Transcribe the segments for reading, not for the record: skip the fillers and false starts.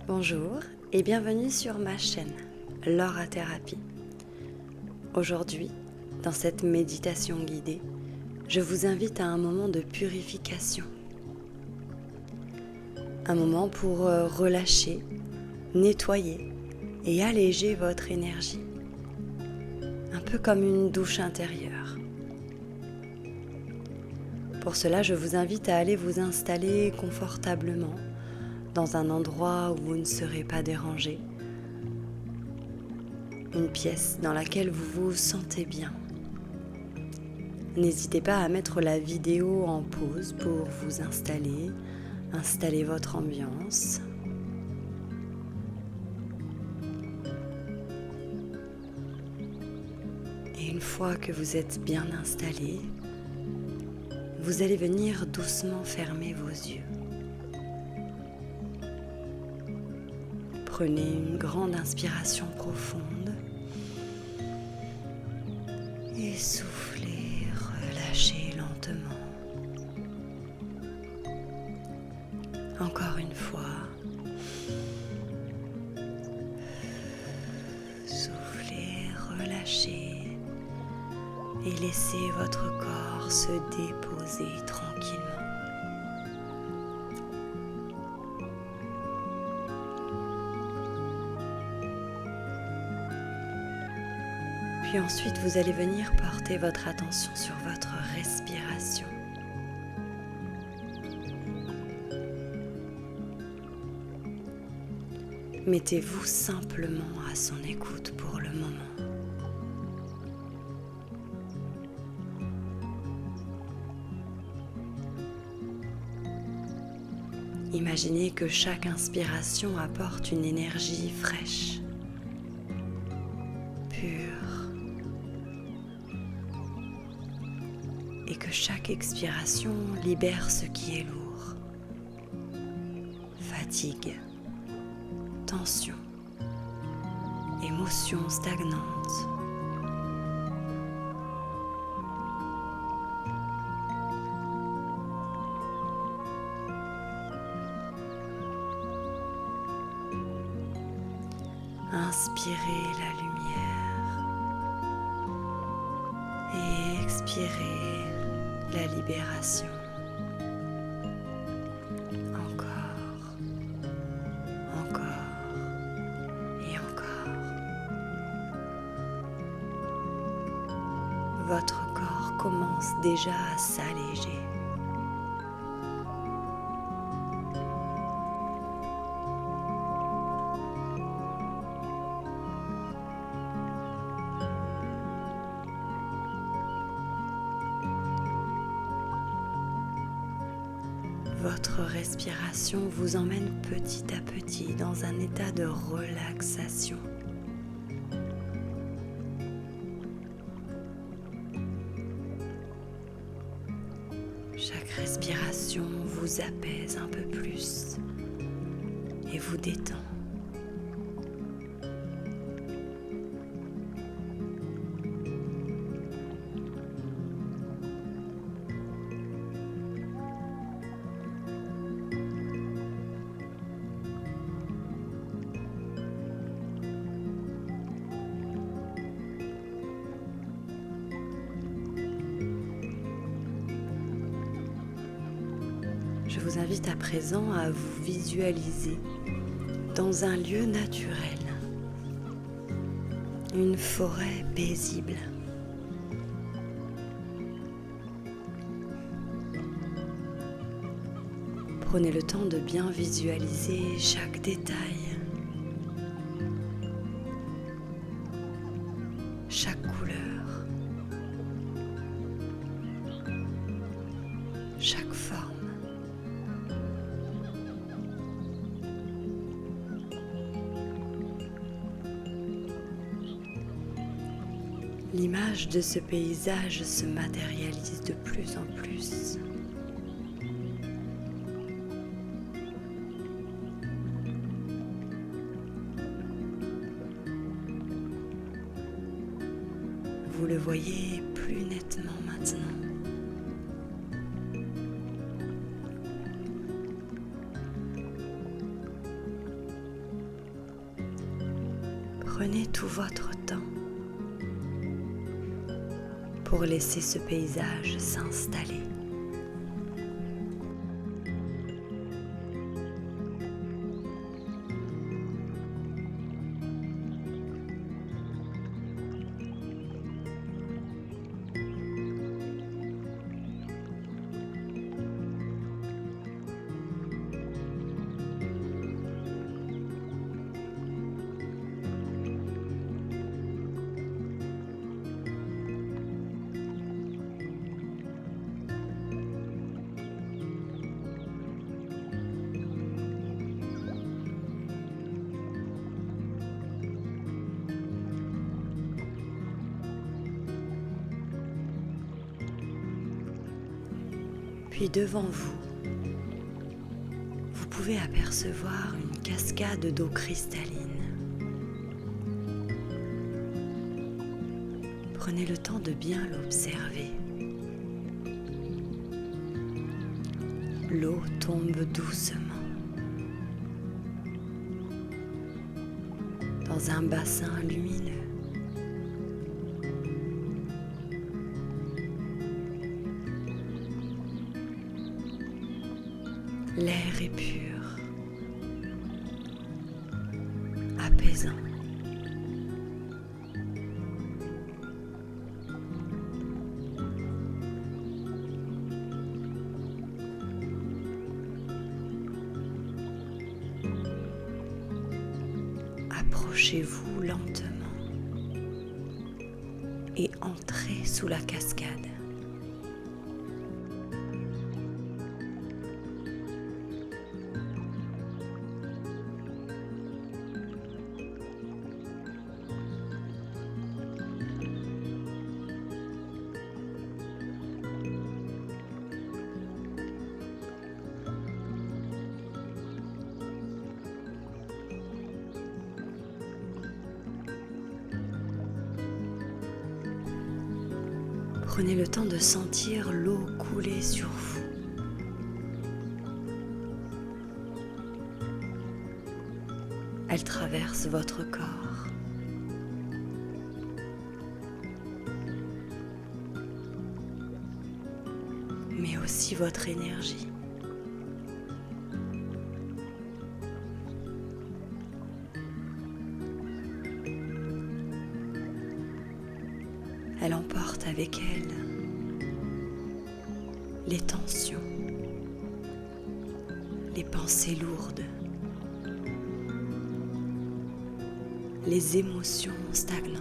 Bonjour et bienvenue sur ma chaîne, Laura Thérapie. Aujourd'hui, dans cette méditation guidée, je vous invite à un moment de purification. Un moment pour relâcher, nettoyer et alléger votre énergie. Un peu comme une douche intérieure. Pour cela, je vous invite à aller vous installer confortablement dans un endroit où vous ne serez pas dérangé. Une pièce dans laquelle vous vous sentez bien. N'hésitez pas à mettre la vidéo en pause pour vous installer votre ambiance. Et une fois que vous êtes bien installé, vous allez venir doucement fermer vos yeux. Prenez une grande inspiration profonde et soufflez, relâchez lentement. Encore une fois. Soufflez, relâchez et laissez votre corps se déposer tranquillement. Puis ensuite, vous allez venir porter votre attention sur votre respiration. Mettez-vous simplement à son écoute pour le moment. Imaginez que chaque inspiration apporte une énergie fraîche, pure, et que chaque expiration libère ce qui est lourd, fatigue, tension, émotions stagnantes. Inspirez la lumière et expirez la libération. Encore et encore. Votre corps commence déjà à s'alléger. Votre respiration vous emmène petit à petit dans un état de relaxation. Chaque respiration vous apaise un peu plus et vous détend. Je vous invite à présent à vous visualiser dans un lieu naturel, une forêt paisible. Prenez le temps de bien visualiser chaque détail, chaque couleur, chaque forme. L'image de ce paysage se matérialise de plus en plus. Vous le voyez plus nettement maintenant. Prenez tout votre temps pour laisser ce paysage s'installer. Puis devant vous, vous pouvez apercevoir une cascade d'eau cristalline. Prenez le temps de bien l'observer. L'eau tombe doucement dans un bassin lumineux. L'air est pur, apaisant. Approchez-vous lentement et entrez sous la cascade. Prenez le temps de sentir l'eau couler sur vous. Elle traverse votre corps. Mais aussi votre énergie. Elle emporte avec elle les tensions, les pensées lourdes, les émotions stagnantes.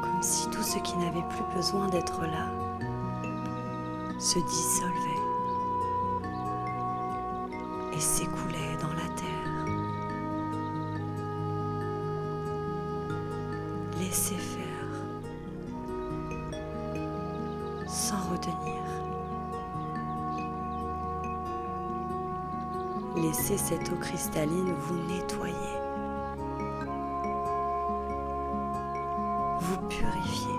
Comme si tout ce qui n'avait plus besoin d'être là se dissolvait et s'écoulait dans la terre. Laissez faire, sans retenir. Laissez cette eau cristalline vous nettoyer, vous purifier.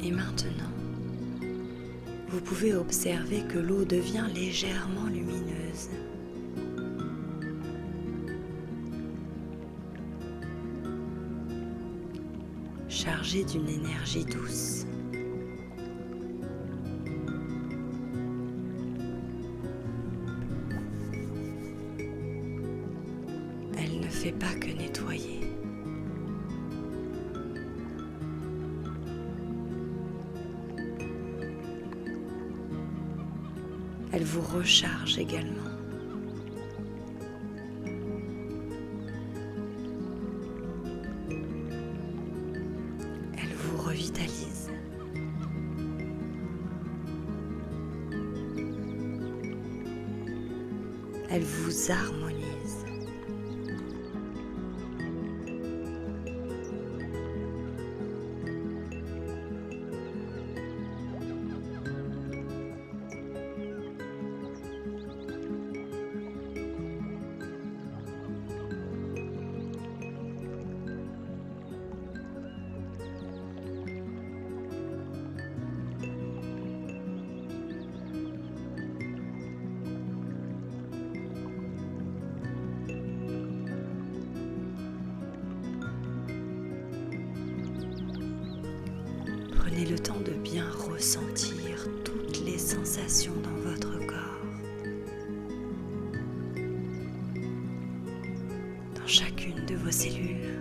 Et maintenant, vous pouvez observer que l'eau devient légèrement lumineuse. Chargée d'une énergie douce. Elle ne fait pas que nettoyer. Elle vous recharge également. Elle vous revitalise. Elle vous harmonise. Prenez le temps de bien ressentir toutes les sensations dans votre corps, dans chacune de vos cellules,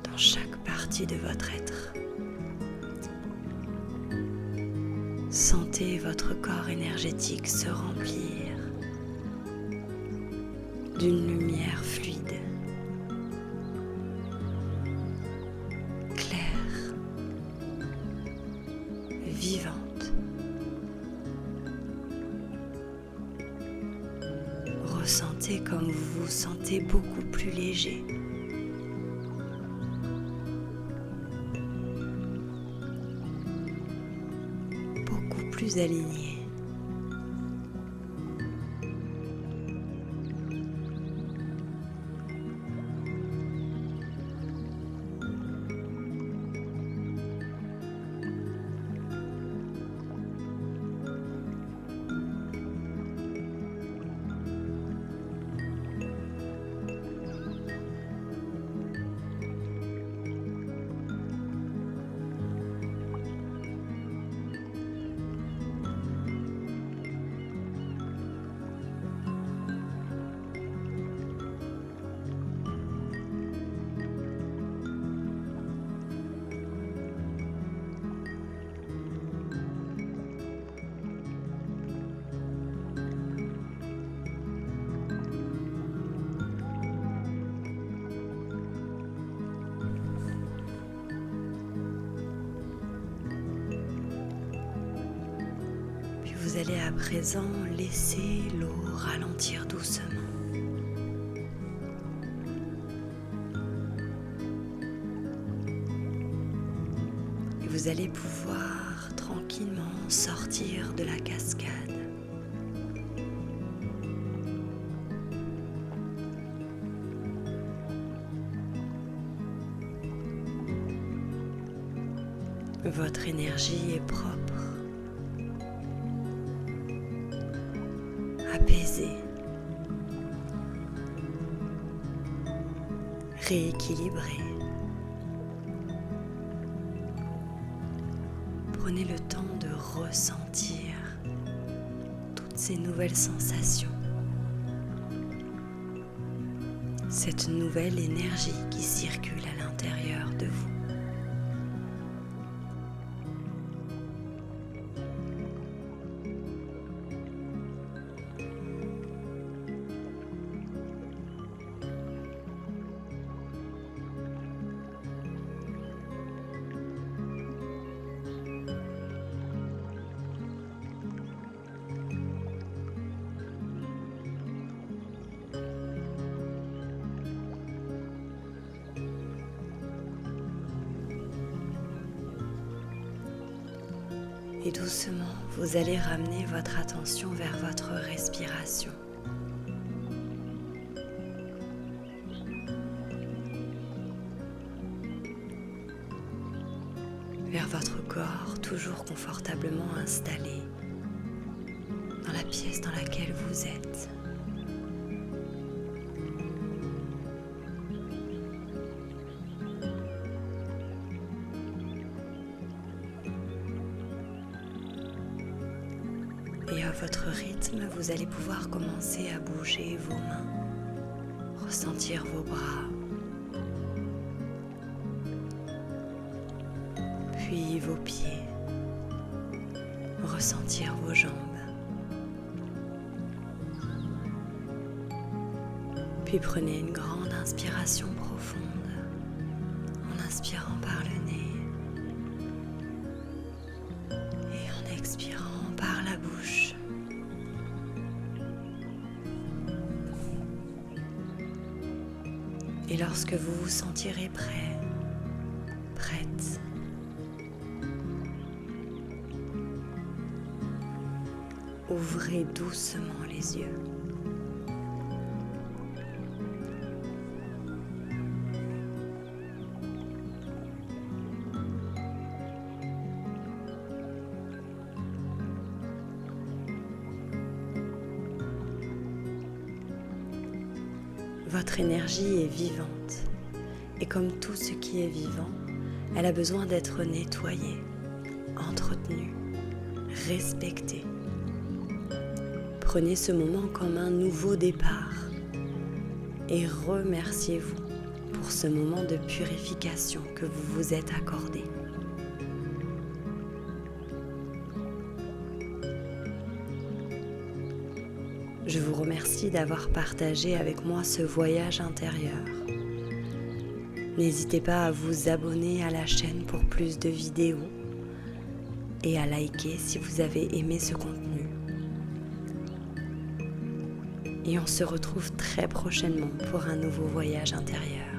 dans chaque partie de votre être. Sentez votre corps énergétique se remplir d'une lumière fluide. Vivante. Ressentez comme vous vous sentez beaucoup plus léger. Beaucoup plus aligné. Vous allez à présent laisser l'eau ralentir doucement. Et vous allez pouvoir tranquillement sortir de la cascade. Votre énergie est propre. Apaisé, rééquilibré. Prenez le temps de ressentir toutes ces nouvelles sensations, cette nouvelle énergie qui circule à l'intérieur de vous. Et doucement, vous allez ramener votre attention vers votre respiration. Vers votre corps toujours confortablement installé dans la pièce dans laquelle vous êtes. Et à votre rythme, vous allez pouvoir commencer à bouger vos mains, ressentir vos bras, puis vos pieds, ressentir vos jambes. Puis prenez une grande inspiration profonde en inspirant par le nez et en expirant Et lorsque vous vous sentirez prêt, prête, ouvrez doucement les yeux. Votre énergie est vivante et comme tout ce qui est vivant, elle a besoin d'être nettoyée, entretenue, respectée. Prenez ce moment comme un nouveau départ et remerciez-vous pour ce moment de purification que vous vous êtes accordé. Je vous remercie d'avoir partagé avec moi ce voyage intérieur. N'hésitez pas à vous abonner à la chaîne pour plus de vidéos et à liker si vous avez aimé ce contenu. Et on se retrouve très prochainement pour un nouveau voyage intérieur.